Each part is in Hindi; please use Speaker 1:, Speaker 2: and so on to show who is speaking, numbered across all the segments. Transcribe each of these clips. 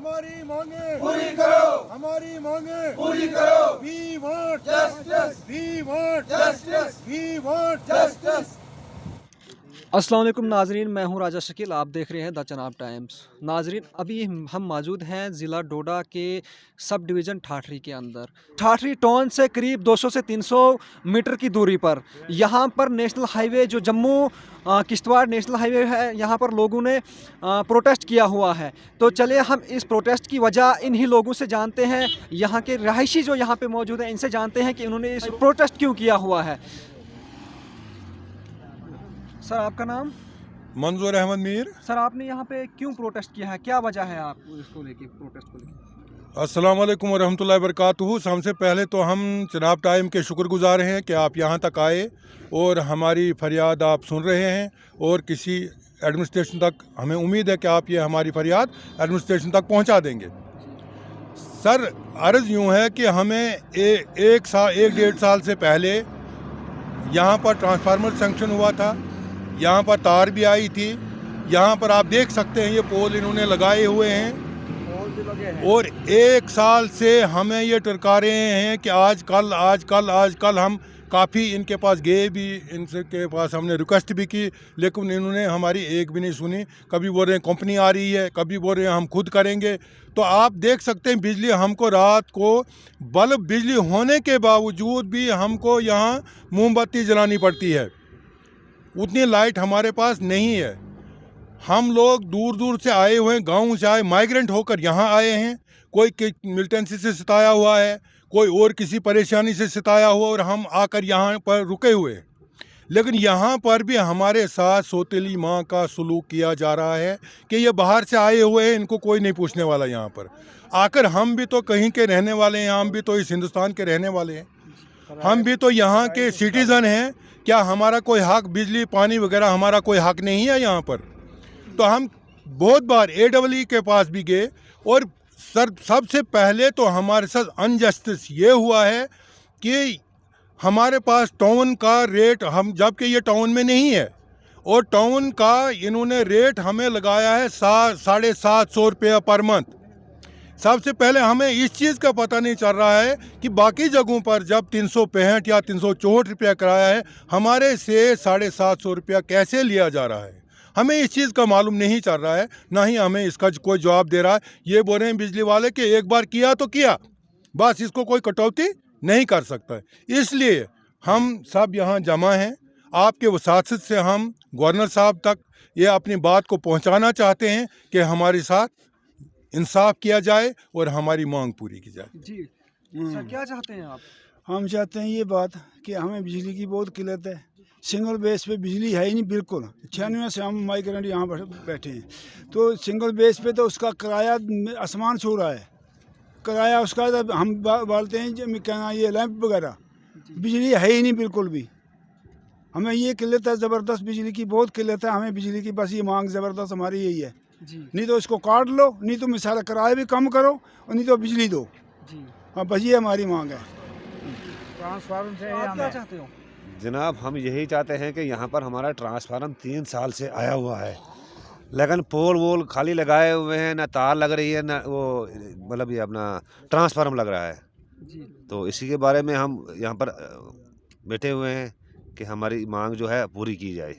Speaker 1: हमारी मांगे
Speaker 2: पूरी करो,
Speaker 1: हमारी मांगे
Speaker 2: पूरी करो।
Speaker 1: We want
Speaker 2: justice,
Speaker 1: we want
Speaker 2: justice,
Speaker 1: we want
Speaker 2: justice.
Speaker 3: अस्सलाम वालेकुम नाजरीन, मैं हूं राजा शकील। आप देख रहे हैं द चनाब टाइम्स। नाजरीन, अभी हम मौजूद हैं ज़िला डोडा के सब डिवीज़न ठाठरी के अंदर। ठाठरी टाउन से करीब 200 से 300 मीटर की दूरी पर यहां पर नेशनल हाईवे जो जम्मू किश्तवाड़ नेशनल हाईवे है, यहां पर लोगों ने प्रोटेस्ट किया हुआ है। तो चलिए हम इस प्रोटेस्ट की वजह इन्हीं लोगों से जानते हैं, यहाँ के रहायशी जो यहाँ पे मौजूद हैं इनसे जानते हैं कि उन्होंने इस प्रोटेस्ट क्यों किया हुआ है। सर, आपका नाम?
Speaker 1: मंजूर अहमद मीर।
Speaker 3: सर, आपने यहाँ पे क्यों प्रोटेस्ट किया है, क्या वजह है आप इसको लेके प्रोटेस्ट को लेके?
Speaker 1: अस्सलाम वालेकुम व रहमतुल्लाहि व बरकातुहू। सबसे पहले तो हम चनाब टाइम के शुक्रगुजार हैं कि आप यहाँ तक आए और हमारी फरियाद आप सुन रहे हैं और किसी एडमिनिस्ट्रेशन तक हमें उम्मीद है कि आप ये हमारी फरियाद एडमिनिस्ट्रेशन तक पहुँचा देंगे। सर, अर्ज़ यूँ है कि हमें एक 1.5 साल से पहले यहाँ पर ट्रांसफार्मर सेंक्शन हुआ था, यहाँ पर तार भी आई थी। यहाँ पर आप देख सकते हैं ये पोल इन्होंने लगाए हुए हैं और 1 साल से हमें ये टरका रहे हैं कि आज कल। हम काफ़ी इनके पास गए भी, इनसे के पास हमने रिक्वेस्ट भी की, लेकिन इन्होंने हमारी एक भी नहीं सुनी। कभी बोल रहे हैं कंपनी आ रही है, कभी बोल रहे हैं हम खुद करेंगे। तो आप देख सकते हैं बिजली हमको रात को बल्ब बिजली होने के बावजूद भी हमको यहाँ मोमबत्ती जलानी पड़ती है, उतनी लाइट हमारे पास नहीं है। हम लोग दूर दूर से आए हुए हैं, गाँव से आए, माइग्रेंट होकर यहाँ आए हैं। कोई मिलिटेंसी से सताया हुआ है, कोई और किसी परेशानी से सताया हुआ, और हम आकर यहाँ पर रुके हुए हैं। लेकिन यहाँ पर भी हमारे साथ सौतेली माँ का सलूक किया जा रहा है कि ये बाहर से आए हुए हैं, इनको कोई नहीं पूछने वाला। यहाँ पर आकर हम भी तो कहीं के रहने वाले हैं, हम भी तो इस हिंदुस्तान के रहने वाले हैं, हम भी तो यहाँ के सिटीज़न हैं। क्या हमारा कोई हक, बिजली पानी वगैरह हमारा कोई हक नहीं है यहाँ पर? तो हम बहुत बार AEE के पास भी गए और सर, सबसे पहले तो हमारे साथ अनजस्टिस ये हुआ है कि हमारे पास टाउन का रेट, हम जबकि ये टाउन में नहीं है, और टाउन का इन्होंने रेट हमें लगाया है 750 रुपये पर मंथ। सबसे पहले हमें इस चीज़ का पता नहीं चल रहा है कि बाकी जगहों पर जब 365 या 364 रुपया किराया है, हमारे से 750 रुपया कैसे लिया जा रहा है? हमें इस चीज़ का मालूम नहीं चल रहा है, ना ही हमें इसका कोई जवाब दे रहा है। ये बोल रहे हैं बिजली वाले कि एक बार किया तो किया, बस इसको कोई कटौती नहीं कर सकता है। इसलिए हम सब यहाँ जमा हैं। आपके वसासत से हम गवर्नर साहब तक ये अपनी बात को पहुँचाना चाहते हैं कि हमारे साथ इंसाफ किया जाए और हमारी मांग पूरी की जाए।
Speaker 3: जी सर, क्या चाहते हैं आप?
Speaker 4: हम चाहते हैं ये बात कि हमें बिजली की बहुत किल्लत है। सिंगल बेस पे बिजली है ही नहीं बिल्कुल। 96 से हम माइग्रेंट यहाँ बैठे हैं, तो सिंगल बेस पे तो उसका किराया आसमान छू रहा है। किराया उसका तो हम बालते हैं क्या ये लैंप वगैरह, बिजली है ही नहीं बिल्कुल भी। हमें ये किल्लत है ज़बरदस्त, बिजली की बहुत किल्लत है हमें बिजली की। बस ये मांग ज़बरदस्त हमारी यही है
Speaker 3: जी।
Speaker 4: नहीं तो इसको काट लो, नहीं तो मिसाल किराया भी कम करो, और नहीं तो बिजली दो
Speaker 3: जी।
Speaker 4: हाँ, बस ये हमारी मांग है।
Speaker 3: ट्रांसफार्मर से आप क्या चाहते हो?
Speaker 5: जनाब, हम यही चाहते हैं कि यहाँ पर हमारा ट्रांसफार्मर 3 साल से आया हुआ है, लेकिन पोल वोल खाली लगाए हुए हैं, ना तार लग रही है, ना वो मतलब ये अपना ट्रांसफार्मर लग रहा है
Speaker 3: जी।
Speaker 5: तो इसी के बारे में हम यहाँ पर बैठे हुए हैं कि हमारी मांग जो है पूरी की जाए।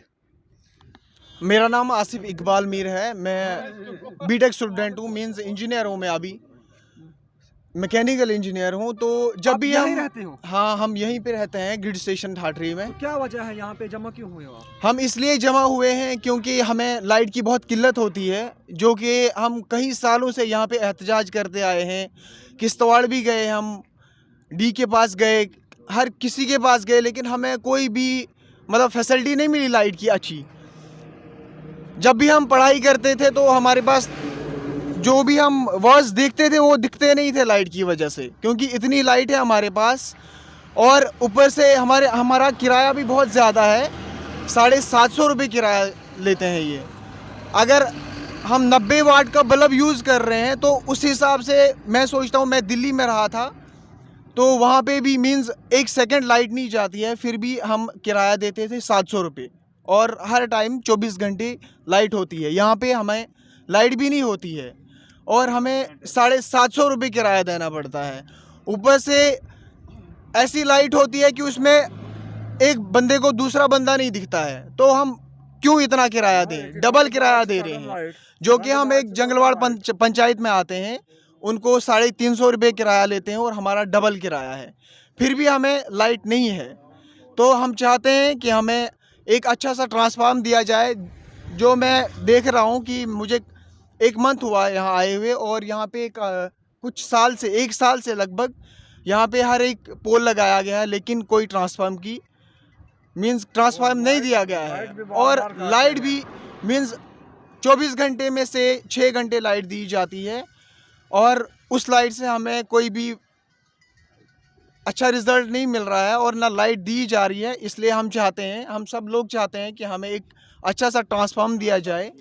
Speaker 6: मेरा नाम आसिफ इकबाल मीर है। मैं बीटेक स्टूडेंट हूँ, मीन्स इंजीनियर हूँ मैं, अभी मैकेनिकल इंजीनियर हूँ। तो जब भी हम
Speaker 3: रहते हो?
Speaker 6: हाँ, हम यहीं पे रहते हैं ग्रिड स्टेशन ठाठरी में।
Speaker 3: तो क्या वजह है यहाँ पे जमा क्यों हुए हो आप?
Speaker 6: हम इसलिए जमा हुए हैं क्योंकि हमें लाइट की बहुत किल्लत होती है, जो कि हम कई सालों से यहाँ पे एहतजाज करते आए हैं। किश्तवाड़ भी गए, हम डी के पास गए, हर किसी के पास गए, लेकिन हमें कोई भी मतलब फैसिलिटी नहीं मिली लाइट की अच्छी। जब भी हम पढ़ाई करते थे तो हमारे पास जो भी हम वर्ड्स देखते थे वो दिखते नहीं थे लाइट की वजह से, क्योंकि इतनी लाइट है हमारे पास। और ऊपर से हमारा किराया भी बहुत ज़्यादा है, 750 रुपये किराया लेते हैं ये। अगर हम 90 वाट का बल्ब यूज़ कर रहे हैं तो उस हिसाब से मैं सोचता हूँ, मैं दिल्ली में रहा था तो वहाँ पे भी मीन्स 1 सेकंड लाइट नहीं जाती है, फिर भी हम किराया देते थे 700 रुपये, और हर टाइम 24 घंटे लाइट होती है। यहाँ पे हमें लाइट भी नहीं होती है। और हमें 750 रुपये किराया देना पड़ता है। ऊपर से ऐसी लाइट होती है कि उसमें एक बंदे को दूसरा बंदा नहीं दिखता है, तो हम क्यों इतना किराया दें, डबल किराया दे रहे हैं। जो कि हम एक जंगलवाड़ पंचायत में आते हैं, उनको 350 रुपये किराया लेते हैं और हमारा डबल किराया है, फिर भी हमें लाइट नहीं है। तो हम चाहते हैं कि हमें एक अच्छा सा ट्रांसफार्म दिया जाए। जो मैं देख रहा हूँ कि मुझे 1 मंथ हुआ यहाँ आए हुए, और यहाँ पे कुछ साल से 1 साल से लगभग यहाँ पे हर एक पोल लगाया गया है, लेकिन कोई ट्रांसफार्म नहीं दिया गया है। और लाइट भी मीन्स 24 घंटे में से 6 घंटे लाइट दी जाती है, और उस लाइट से हमें कोई भी अच्छा रिजल्ट नहीं मिल रहा है और ना लाइट दी जा रही है। इसलिए हम सब लोग चाहते हैं कि हमें एक अच्छा सा ट्रांसफार्म दिया जाए।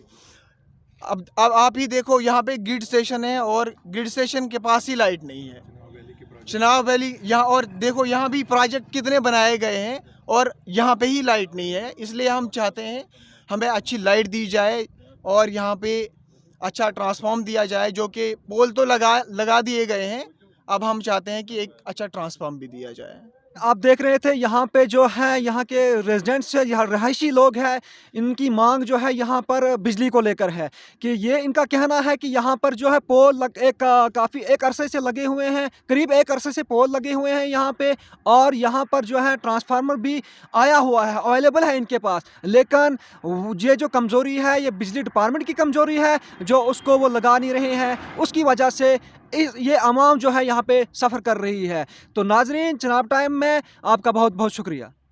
Speaker 6: अब आप ही देखो, यहाँ पे ग्रिड स्टेशन है और ग्रिड स्टेशन के पास ही लाइट नहीं है। चनाब वैली यहाँ, और देखो यहाँ भी प्रोजेक्ट कितने बनाए गए हैं और यहाँ पे ही लाइट नहीं है। इसलिए हम चाहते हैं हमें अच्छी लाइट दी जाए और यहाँ पे अच्छा ट्रांसफार्म दिया जाए। जो कि पोल तो लगा दिए गए हैं, अब हम चाहते हैं कि एक अच्छा ट्रांसफार्म भी दिया जाए।
Speaker 3: आप देख रहे थे यहाँ पे जो है यहाँ के रेजिडेंट्स है, यहाँ रहायशी लोग हैं, इनकी मांग जो है यहाँ पर बिजली को लेकर है कि ये इनका कहना है कि यहाँ पर जो है पोल काफ़ी एक अरसे से लगे हुए हैं, करीब 1 अरसे से पोल लगे हुए हैं यहाँ पे, और यहाँ पर जो है ट्रांसफार्मर भी आया हुआ है, अवेलेबल है इनके पास। लेकिन ये जो कमज़ोरी है, ये बिजली डिपार्टमेंट की कमज़ोरी है, जो उसको वो लगा नहीं रहे हैं, उसकी वजह से ये आवाम जो है यहाँ पे सफ़र कर रही है। तो नाजरीन, चनाब टाइम में आपका बहुत बहुत शुक्रिया।